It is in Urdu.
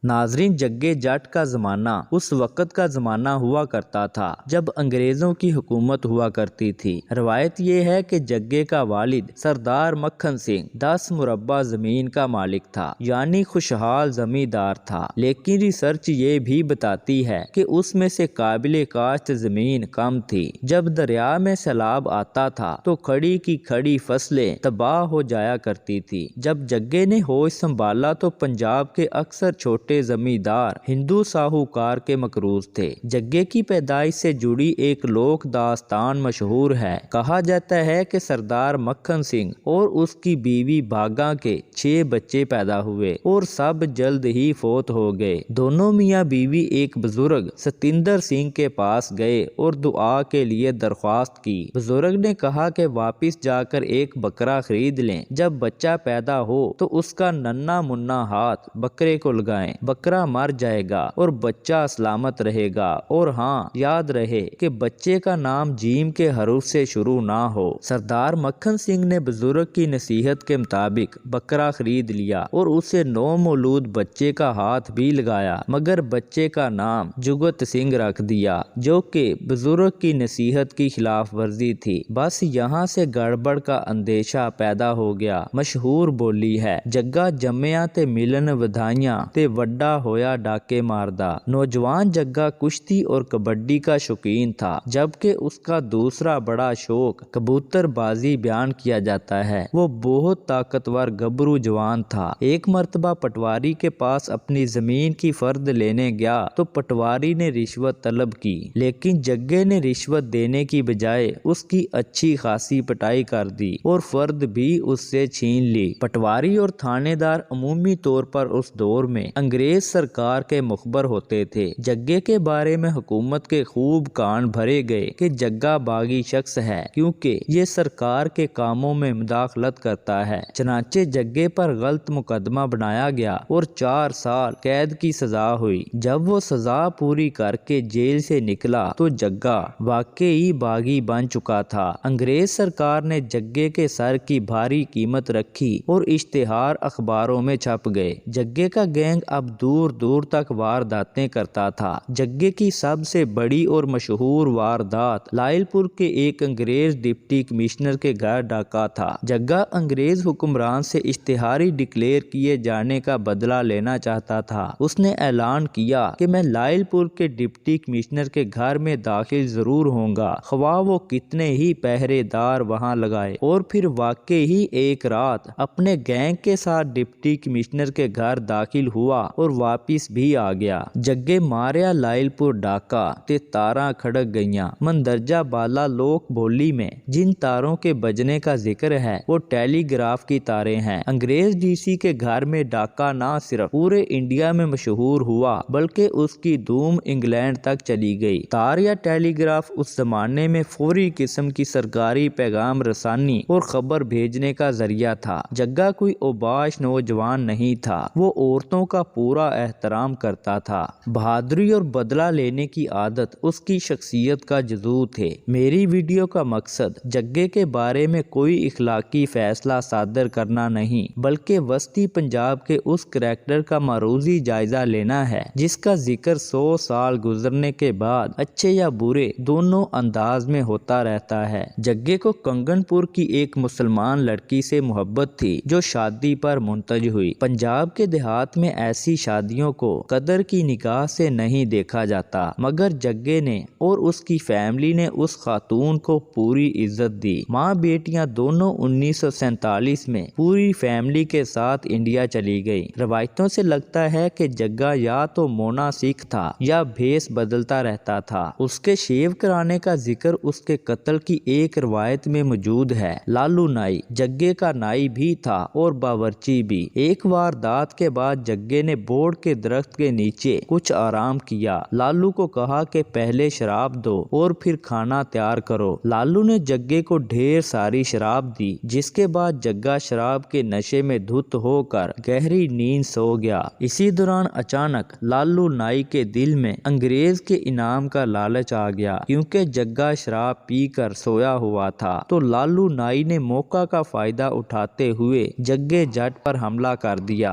ناظرین، جگے جٹ کا زمانہ اس وقت کا زمانہ ہوا کرتا تھا جب انگریزوں کی حکومت ہوا کرتی تھی۔ روایت یہ ہے کہ جگے کا والد سردار مکھن سنگھ 10 مربع زمین کا مالک تھا، یعنی خوشحال زمیندار تھا، لیکن ریسرچ یہ بھی بتاتی ہے کہ اس میں سے قابل کاشت زمین کم تھی۔ جب دریا میں سیلاب آتا تھا تو کھڑی کی کھڑی فصلیں تباہ ہو جایا کرتی تھی۔ جب جگے نے ہوش سنبھالا تو پنجاب کے اکثر چھوٹے زمیندار ہندو ساہوکار کے مقروض تھے۔ جگے کی پیدائش سے جڑی ایک لوک داستان مشہور ہے۔ کہا جاتا ہے کہ سردار مکھن سنگھ اور اس کی بیوی بھاگا کے 6 بچے پیدا ہوئے اور سب جلد ہی فوت ہو گئے۔ دونوں میاں بیوی ایک بزرگ ستندر سنگھ کے پاس گئے اور دعا کے لیے درخواست کی۔ بزرگ نے کہا کہ واپس جا کر ایک بکرا خرید لیں، جب بچہ پیدا ہو تو اس کا ننھا منا ہاتھ بکرے کو لگائیں، بکرا مر جائے گا اور بچہ سلامت رہے گا، اور ہاں یاد رہے کہ بچے کا نام جیم کے حروف سے شروع نہ ہو۔ سردار مکھن سنگھ نے بزرگ کی نصیحت کے مطابق بکرا خرید لیا اور اسے نومولود بچے کا ہاتھ بھی لگایا، مگر بچے کا نام جگت سنگھ رکھ دیا، جو کہ بزرگ کی نصیحت کی خلاف ورزی تھی۔ بس یہاں سے گڑبڑ کا اندیشہ پیدا ہو گیا۔ مشہور بولی ہے، جگا جمیا تے ملن ودھائیاں تے وڈا ہویا ڈاکے ماردا۔ نوجوان جگا کشتی اور کبڈی کا شوقین تھا، جبکہ اس کا دوسرا بڑا شوق کبوتر بازی بیان کیا جاتا ہے۔ وہ بہت طاقتور گبرو جوان تھا۔ ایک مرتبہ پٹواری کے پاس اپنی زمین کی فرد لینے گیا تو پٹواری نے رشوت طلب کی، لیکن جگے نے رشوت دینے کی بجائے اس کی اچھی خاصی پٹائی کر دی اور فرد بھی اس سے چھین لی۔ پٹواری اور تھانے دار عمومی طور پر اس دور میں انگریز سرکار کے مخبر ہوتے تھے۔ جگے کے بارے میں حکومت کے خوب کان بھرے گئے کہ جگا باغی شخص ہے کیونکہ یہ سرکار کے کاموں میں مداخلت کرتا ہے۔ چنانچہ جگے پر غلط مقدمہ بنایا گیا اور 4 سال قید کی سزا ہوئی۔ جب وہ سزا پوری کر کے جیل سے نکلا تو جگا واقعی باغی بن چکا تھا۔ انگریز سرکار نے جگے کے سر کی بھاری قیمت رکھی اور اشتہار اخباروں میں چھپ گئے۔ جگے کا گینگ اب دور دور تک وارداتیں کرتا تھا۔ جگے کی سب سے بڑی اور مشہور واردات لائل پور کے ایک انگریز ڈپٹی کمشنر کے گھر ڈاکہ تھا۔ جگا انگریز حکمران سے اشتہاری ڈکلیئر کیے جانے کا بدلہ لینا چاہتا تھا۔ اس نے اعلان کیا کہ میں لائل پور کے ڈپٹی کمشنر کے گھر میں داخل ضرور ہوں گا، خواہ وہ کتنے ہی پہرے دار وہاں لگائے، اور پھر واقعی ایک رات اپنے گینگ کے ساتھ ڈپٹی کمشنر کے گھر داخل ہوا اور واپس بھی آ گیا۔ جگے ماریا لائل پور ڈاکہ تے تاراں کھڑک گئیاں۔ مندرجہ بالا لوک بولی میں جن تاروں کے بجنے کا ذکر ہے وہ ٹیلی گراف کی تاریں ہیں۔ انگریز ڈی سی کے گھر میں ڈاکہ نہ صرف پورے انڈیا میں مشہور ہوا بلکہ اس کی دھوم انگلینڈ تک چلی گئی۔ تار یا ٹیلی گراف اس زمانے میں فوری قسم کی سرکاری پیغام رسانی اور خبر بھیجنے کا ذریعہ تھا۔ جگا کوئی اوباش نوجوان نہیں تھا، وہ عورتوں کا پورا احترام کرتا تھا۔ بہادری اور بدلہ لینے کی عادت اس کی شخصیت کا جزو تھے۔ میری ویڈیو کا مقصد جگے کے بارے میں کوئی اخلاقی فیصلہ صادر کرنا نہیں، بلکہ وسطی پنجاب کے اس کریکٹر کا معروضی جائزہ لینا ہے جس کا ذکر 100 سال گزرنے کے بعد اچھے یا برے دونوں انداز میں ہوتا رہتا ہے۔ جگے کو کنگن پور کی ایک مسلمان لڑکی سے محبت تھی جو شادی پر منتج ہوئی۔ پنجاب کے دیہات میں ایسی شادیوں کو قدر کی نگاہ سے نہیں دیکھا جاتا، مگر جگے نے اور اس کی فیملی نے اس خاتون کو پوری عزت دی۔ ماں بیٹیاں دونوں 1947 میں پوری فیملی کے ساتھ انڈیا چلی گئی۔ روایتوں سے لگتا ہے کہ جگا یا تو مونا سکھ تھا یا بھیس بدلتا رہتا تھا۔ اس کے شیو کرانے کا ذکر اس کے قتل کی ایک روایت میں موجود ہے۔ لالو نائی جگے کا نائی بھی تھا اور باورچی بھی۔ ایک واردات کے بعد جگے نے بورڈ کے درخت کے نیچے کچھ آرام کیا۔ لالو کو کہا کہ پہلے شراب دو اور پھر کھانا تیار کرو۔ لالو نے جگے کو ڈھیر ساری شراب دی، جس کے بعد جگا شراب کے نشے میں دھت ہو کر گہری نیند سو گیا۔ اسی دوران اچانک لالو نائی کے دل میں انگریز کے انعام کا لالچ آ گیا۔ کیونکہ جگا شراب پی کر سویا ہوا تھا تو لالو نائی نے موقع کا فائدہ اٹھاتے ہوئے جگے جٹ پر حملہ کر دیا